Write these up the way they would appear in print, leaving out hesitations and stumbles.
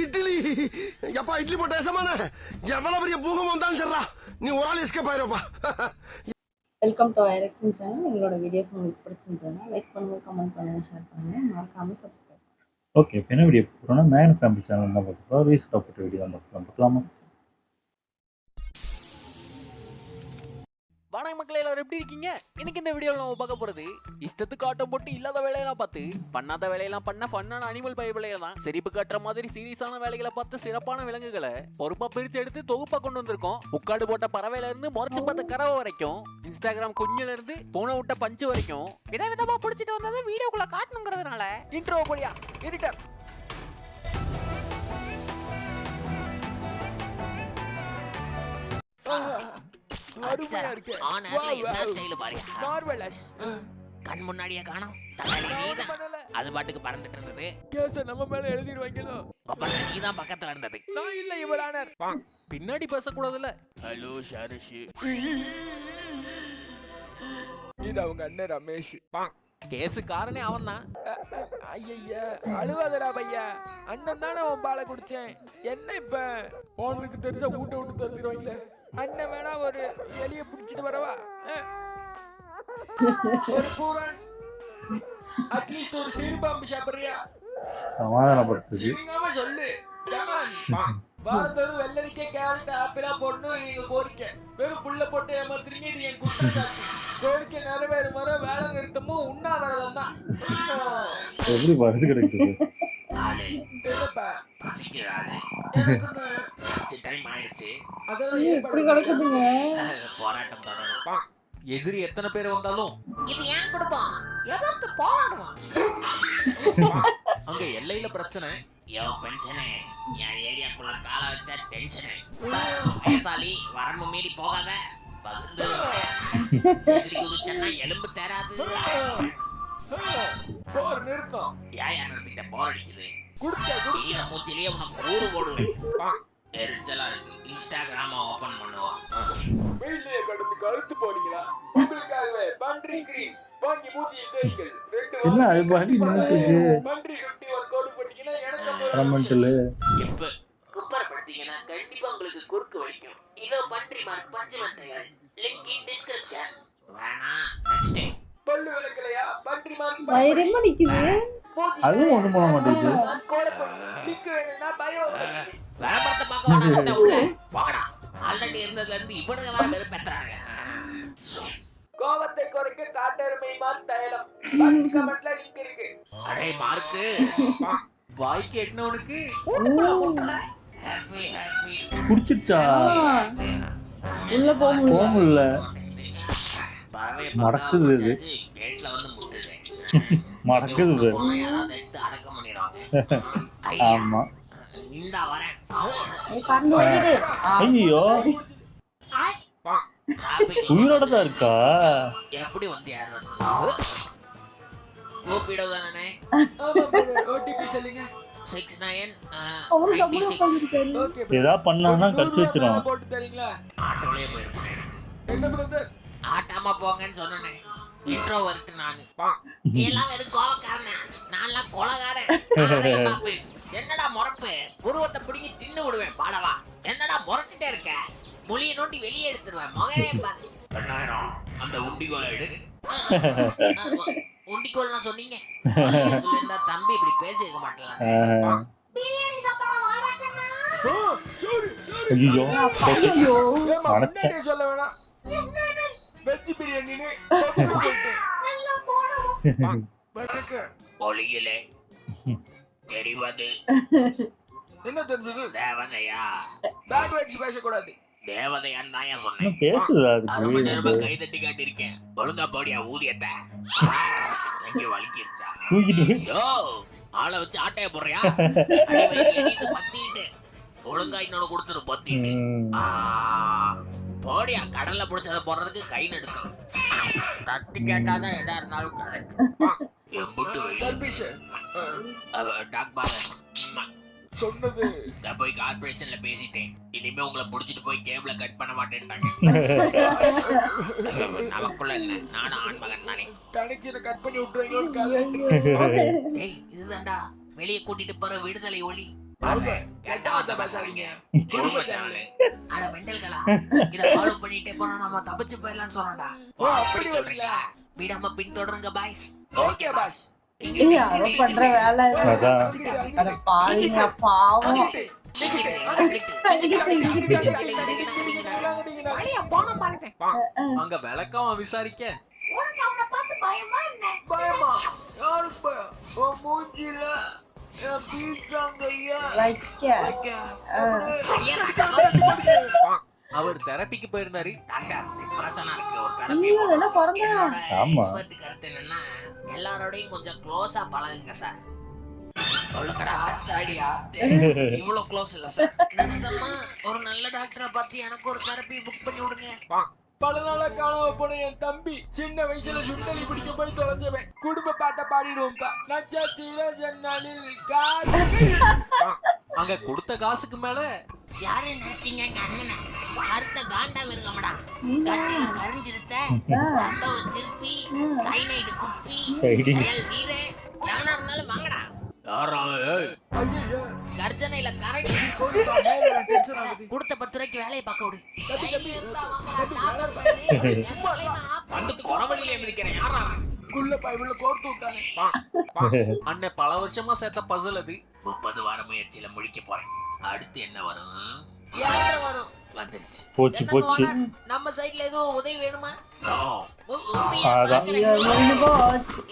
இட்லி எப்பா இட்லி போட்ட ஏசமான எவ்வளவு பெரிய பூகம் வந்தாலும் சரிடா நீ ஒரு ஆள் எஸ்கேப் ஆயிருப்பா. வெல்கம் டு ஐரெக்ஷன் சேனல். எங்களோட வீடியோஸ் உங்களுக்கு பிடிச்சிருந்ததுன்னா லைக் பண்ணுங்க, கமெண்ட் பண்ணுங்க, ஷேர் பண்ணுங்க, மறக்காம சப்ஸ்கிரைப். ஓகே, இப்போ என்ன வீடியோ போகிறோம்னா மேன் ஃபேமிலி சேனல் தான் பார்க்குறோம். ரீசெண்டாக போட்ட வீடியோ தான் பார்க்கலாமா? வணக்கம் மக்களே, எல்லாரும் எப்படி இருக்கீங்க? இன்னைக்கு இந்த வீடியோவில் நம்ம பார்க்க போறது இஷ்டத்துக்கு ஆட்டம் போட்டு இல்லாத வேலையெல்லாம் பார்த்து பண்ணாத வேலையெல்லாம் பண்ண ஃபன்னான அனிமல் பைபிளைய தான். சிரிப்பு காட்டுற மாதிரி சீரியஸான வேலைகளை பார்த்து சிறப்பான விலங்குகளை பொறுப்பா பிரிச்சு எடுத்து தொகுப்பா கொண்டு வந்திருக்கோம். முக்காடு போட்ட பறவையில இருந்து முறைச்சு பார்த்த கறவை வரைக்கும், இன்ஸ்டாகிராம் குஞ்சுல இருந்து பூனை விட்ட பஞ்சு வரைக்கும் விதவிதமா பிடிச்சிட்டு வந்ததை வீடியோக்குள்ள காட்டணுங்கிறதுனால இன்ட்ரோ படியா எடிட்டர். கண் முன்னாடியே காணோம், அது பாட்டுக்கு பறந்துட்டு இருந்தது. கேஸ நம்ம மேல எழுதிடுவாங்களோ? நீதான் பக்கத்துல இருந்தது. நான் இல்ல இவரானர். பின்னாடி பேசக்கூடாதுல்ல. ஹலோ ஷாரஷி, இது அவங்க அண்ணன் ரமேஷ். கேஸு காரணே அவன் தான். ஐயா அழுவாதடா பையா, அண்ணன் தானே உன் பாலை குடிச்சேன். என்ன இப்ப உனக்கு தெரிஞ்ச ஊட்ட விட்டு தந்துடுவாங்களே. அண்ணன் வேணா ஒரு எலிய பிடிச்சிட்டு வரவா? ஒரு பூரன் அட்லீஸ்ட் ஒரு சிறுபாம்பு சாப்பிடுறியா? சமாதானப்படுத்துச்சு. சொல்லு. வாரத்தோடு வெள்ளரிக்கை, கேரட், ஆப்பிளா போடணும் நீங்க கோரிக்கை. வெறும் புள்ள போட்டு ஏமாத்துறீங்க, இது என் குற்றச்சாட்டு. கோரிக்கை நிறைவேறும் வர வேலை நிறுத்தமும் உண்ணாவிரதம் தான். எப்படி வருது கிடைக்குது? போராட்டம் தொடரும். எதிரி எத்தனை பேர் வந்தாலும் இது ஏன் குடும்பம், எதிர்த்து போராடுவோம். அங்க எல்லையில பிரச்சனை. பென்ஷனு என் ஏரியாக்குள்ள கால வச்சா டென்ஷனு. வயசாலி வரம்பு மீறி போகாத, எலும்பு தேராது. போர் நிறுத்தம். ஏன் நிறுத்திட்ட? போர் அடிக்குது. மூச்சிலேயே உனக்கு ஊரு போடுவேன். எரிச்சலா இருக்கு. இன்ஸ்டாகிராம ஓபன் பண்ணுவோம். வெயிலே கடந்து கருத்து போனீங்களா? உங்களுக்காகவே பன்றி கிரீன் வாங்கி மூச்சியை தேய்கள். என்ன அது பாடி நின்னுட்டு பன்றி குட்டி ஒரு கோடு போட்டீங்கன்னா எனக்கு ரமண்டல இப்ப குப்பர் படுத்தீங்கன்னா கண்டிப்பா உங்களுக்கு குறுக்கு வலிக்கும். இதோ பன்றி மார்க் பஞ்சமட்டைகள், லிங்க் இன் டிஸ்கிரிப்ஷன். வேணா நெக்ஸ்ட் டைம். பல்லு விளக்கலையா? பன்றி மார்க் வைரமா நிக்குது. அதுவும் ஒண்ணு போட மாட்டேங்குது. கோட போடு. லிங்க் வேணும்னா பயோ. வேறமத்த பார்க்க உள்ள வாடா. ஆல்ரெடி இருந்ததுல இருந்து இவனுங்க வேற வெறுப்பேத்துறாங்க. கோவத்தை குறைக்க காட்டெருமை மார்க் தைலம். ஃபர்ஸ்ட் கமெண்ட்ல லிங்க் இருக்கு. அடே மார்க், வாய்க்கு எட்னவனுக்கு ஹாப்பி ஹாப்பி குடிச்சிச்சா? உள்ள போக முடியல. பறவை மடக்குது இது. கேட்ல வந்து முட்டுது. மடக்குது. யாராவது எடுத்து அடக்க பண்ணிடுவாங்க. ஆமா, இந்தா வரேன். ஐயோ உயிரோட தான் இருக்கா? எப்படி வந்து யாரு கூப்பிடுதானே? ஓடிபி சொல்லுங்க. 6996. ஓகே ஏதா பண்ணானா கடிச்சு வச்சிரும். போட்டு தரீங்களா? ஆட்டோலயே போயிருக்கேன். என்ன பிரதர்? ஆட்டாம போங்கன்னு சொன்னேன். இன்ட்ரோ வரட்டு நானு. எல்லாம் வெறும் கோவக்காரன். நான்லாம் கொலகாரன். என்னடா முறப்பு? உருவத்தை பிடிங்கி தின்னு விடுவேன் பாடவா. என்னடா முறைச்சிட்டே இருக்க? மொழியை நோண்டி வெளியே எடுத்துருவேன். மகனே பாத்து 2000 அந்த உண்டிகோலை எடு. உண்டிகோல்னா சொன்னீங்க. சொல்லிருந்தா தம்பி இப்படி பேசிக்க மாட்டேன். பிரியாணி சாப்பிட வாடாக்கண்ணா. ஐயோ ஐயோ முன்னாடியே சொல்ல வேணாம். வெஜ் பிரியாணின்னு ஒளியிலே தெரிவது என்ன தெரிஞ்சது? தேவதையா? பேட் வேர்ட்ஸ் பேசக்கூடாது. தேவதையான்னு தான் ஏன் சொன்னேன். பேசுதா? அரை நேரமா கை தட்டி காட்டிருக்கேன். ஒழுங்கா போடியா ஊதியத்தை. எங்க வலிக்கிருச்சா? யோ, ஆளை வச்சு ஆட்டைய போடுறியா? பத்திட்டு ஒழுங்கா இன்னொன்னு கொடுத்துரு. பத்திட்டு போடியா. கடல்ல புடிச்சத போடுறதுக்கு கை நடுக்கும். தட்டி கேட்டாதான் எதா இருந்தாலும் கிடைக்கும். சொன்னது போய் கார்பரேஷன்ல பேசிட்டேன். இனிமே உங்களை புடிச்சிட்டு போய் கேபிள கட் பண்ண மாட்டேன்ட்டாங்க. நமக்குள்ள என்ன, நானும் ஆண் மகன் தானே. கனெக்ஷனை கட் பண்ணி விட்டுறீங்களோன்னு கதை. டேய் இதுதான்டா வெளியே கூட்டிட்டு போற விடுதலை ஒளி. அட மெண்டல்களா, இத ஃபாலோ பண்ணிட்டே போனா நம்ம தப்பிச்சு போயிடலாம்னு சொன்னடா. அப்படி சொல்றீங்களா? விடாம பின்தொடருங்க பாய்ஸ். Okay pass. யாரோ பண்ற வேலை இது. அதான் அட பாவிங்க, பாவம். அங்க விளக்கம் விசாரிக்க வைக்க. அவர் தெரப்பிக்கு போயிருந்தாரு. டாக்டர், டிப்ரஷனா இருக்கு. ஒரு ஐயோ, தெரப்பி இதெல்லாம் பிறந்தா? ஆமா. எக்ஸ்பர்ட் கருத்து என்னன்னா, எல்லாரோடையும் கொஞ்சம் க்ளோஸா பழகுங்க சார். சொல்லுங்கடா ஆத்தாடியா. இவ்வளவு க்ளோஸ் இல்ல சார். நர்சம்மா, ஒரு நல்ல டாக்டரை பார்த்து எனக்கு ஒரு தெரப்பி புக் பண்ணி விடுங்க. பல நாளா காணாம போன என் தம்பி சின்ன வயசுல சுண்டலி பிடிக்க போய் தொலைஞ்சவன். குடும்ப பாட்டை பாடிடுவோம். நட்சத்திர ஜன்னலில் அங்க கொடுத்த காசுக்கு மேல யாரு நினைச்சீங்க எங்க அண்ணனை? அறுத்த காண்டாம இருக்கமாடா. கட்டில கரிஞ்சிருத்த சம்பவ சிற்பி, சைனைடு குப்பி, செயல் வீரே, எவனா இருந்தாலும் வாங்கடா. கர்ஜனையில கரடி கொடுத்த 10 ரூபாய்க்கு வேலையை பார்க்க விடு. அண்ணன் பல வருஷமா சேர்த்த பசல் அது. 30 வார முயற்சியில முடிக்க போறேன். அடுத்து என்ன வரும்? யாரு வரும்? வந்துருச்சு. போச்சு போச்சு. நம்ம சைடுல ஏதோ உதவி வேணுமா? அதான்.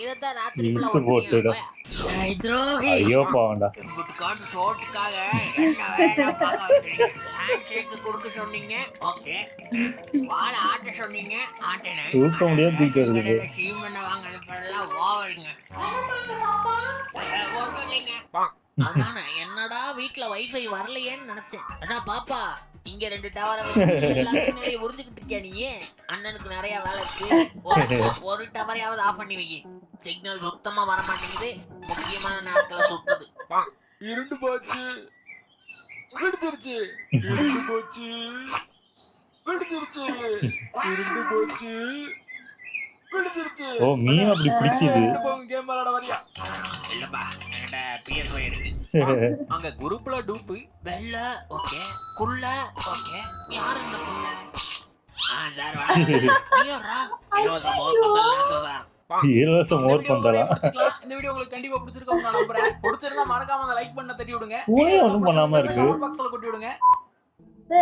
இதத்தான் ராத்திரி இழுத்து போட்டுடும். ஐயோ பாவண்டா. சோட்டுக்காக கொடுக்க சொன்னீங்க. ஓகே, வாழை ஆட்ட சொன்னீங்க. ஆட்டேன். தூக்க முடியாது, தூக்கிறது. சீமெண்ண வாங்கினப்பெல்லாம் ஓவருங்க. அதானே, என்னடா வீட்டுல வைஃபை வரலையேன்னு நினைச்சேன். அடா பாப்பா, இங்க 2 டவரை வச்சு எல்லா சிக்னலையும் உறிஞ்சுக்கிட்டு இருக்கியா நீ? அண்ணனுக்கு நிறைய வேலை இருக்கு. ஒரு டவரையாவது ஆஃப் பண்ணி வை. சிக்னல் சுத்தமா வர மாட்டேங்குது. முக்கியமான நேரத்துல சுத்துது. இருண்டு போச்சு, விடுத்துருச்சு. இருண்டு போச்சு, விடுத்துருச்சு. இருண்டு போச்சு, விடுத்துருச்சு. ஓ, மீன் அப்படி பிடிக்குது. கேம் விளையாட வரியா? இல்லப்பா, என்கிட்ட PS5 இருக்கு. அங்க குரூப்ல டூப்பு வெள்ள ஓகே, குள்ள ஓகே. யாரு இந்த குள்ள? சார் நீரா இலவச மோர் பந்தல் நினைச்சோம் சார். இலவச மோர் பந்தலா? இந்த வீடியோ உங்களுக்கு கண்டிப்பா பிடிச்சிருக்கும் நான் நம்புறேன். பிடிச்சிருந்தா மறக்காம அந்த லைக் பட்டனை தட்டி விடுங்க. பூனை ஒண்ணும் பண்ணாம இருக்கு. கமெண்ட் பாக்ஸ்ல கொட்டி விடுங்க.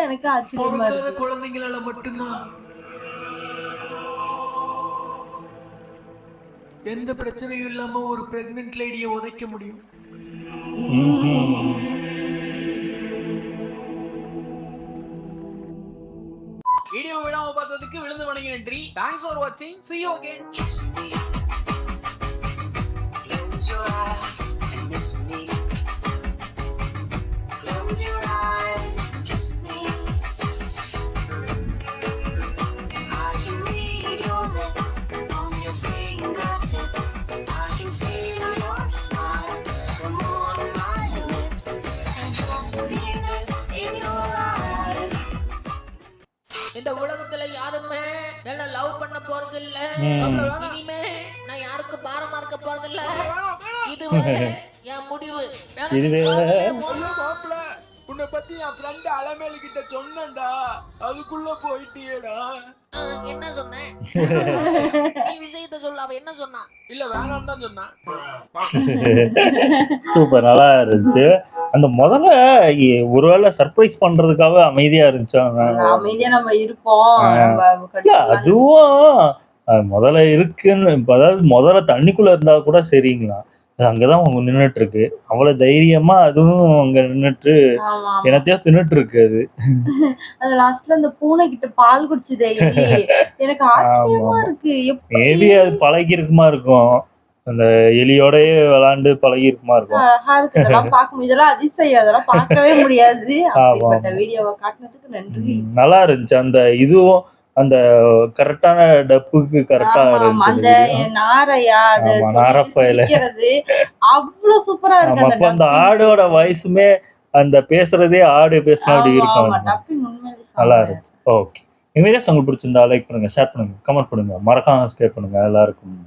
எனக்கு ஆச்சரியமா இருக்கு. குழந்தைங்களால மட்டும்தான் எந்த பிரச்சனையும் இல்லாம ஒரு பிரெக்னன்ட் லேடியை உதைக்க முடியும். வீடியோ விடாம பார்த்ததுக்கு விழுந்து வணங்கி நன்றி. தேங்க்ஸ் ஃபார் வாட்சிங். See you again. Close your eyes and miss me. Close your eyes and kiss me. I can read your lips on your fingertips. I can feel your smile come on my lips and happiness in your eyes. இந்த உலகத்துல யாருமே என்ன love பண்ண போறது இல்ல. இனிமே நான் யாருக்கு பாரமா இருக்க போறது இல்ல. இதுவே என் முடிவு. உன்னை பத்தி என் ஃப்ரெண்ட் அலமேலு கிட்ட சொன்னேன்டா, அதுக்குள்ள போயிட்டியேடா. என்ன சொன்ன? நீ விஷயத்தை சொல்ல. அவ என்ன சொன்னா? இல்ல வேணாம் தான் சொன்னான். சூப்பர், நல்லா இருந்துச்சு. அந்த முதல்ல ஒருவேளை சர்ப்ரைஸ் பண்றதுக்காக அமைதியா இருந்துச்சு. அமைதியா நம்ம இருப்போம். அதுவும் முதல்ல இருக்குன்னு, அதாவது முதல்ல தண்ணிக்குள்ள இருந்தா கூட சரிங்களா, அங்கதான் அவங்க நின்னுட்டு இருக்கு. அவ்வளவு தைரியமா அதுவும் அங்க நின்னுட்டு என்னத்தையோ தின்னுட்டு இருக்கு. அது லாஸ்ட்ல அந்த பூனை கிட்ட பால் குடிச்சதே எனக்கு ஆச்சரியமா இருக்கு. மேபி அது பழகி இருக்குமா இருக்கும், அந்த எலியோடயே விளையாண்டு பழகி இருக்குமா இருக்கும். அழகா இருக்கு இதெல்லாம் பார்க்கும். இதெல்லாம் அதிசயம், அதெல்லாம் பார்க்கவே முடியாது. அப்படிப்பட்ட வீடியோவை காட்டுனதுக்கு நன்றி. நல்லா இருந்துச்சு. அந்த இதுவும் அந்த கரெக்டான டப்புக்கு கரெக்டா இருந்துச்சு. அந்த நாரையா அது சிரிக்கிறது அவ்வளவு சூப்பரா இருக்கு. அப்ப அந்த ஆடோட வயசுமே அந்த பேசுறதே ஆடு பேசுற அப்படி இருக்கும். நல்லா இருந்துச்சு. ஓகே, இந்த வீடியோஸ் உங்களுக்கு பிடிச்சிருந்தா லைக் பண்ணுங்க, ஷேர் பண்ணுங்க, கமெண்ட் பண்ணுங்க, மறக்காம சப்ஸ்கிரைப் பண்ணுங்க. எல்லாருக்கும்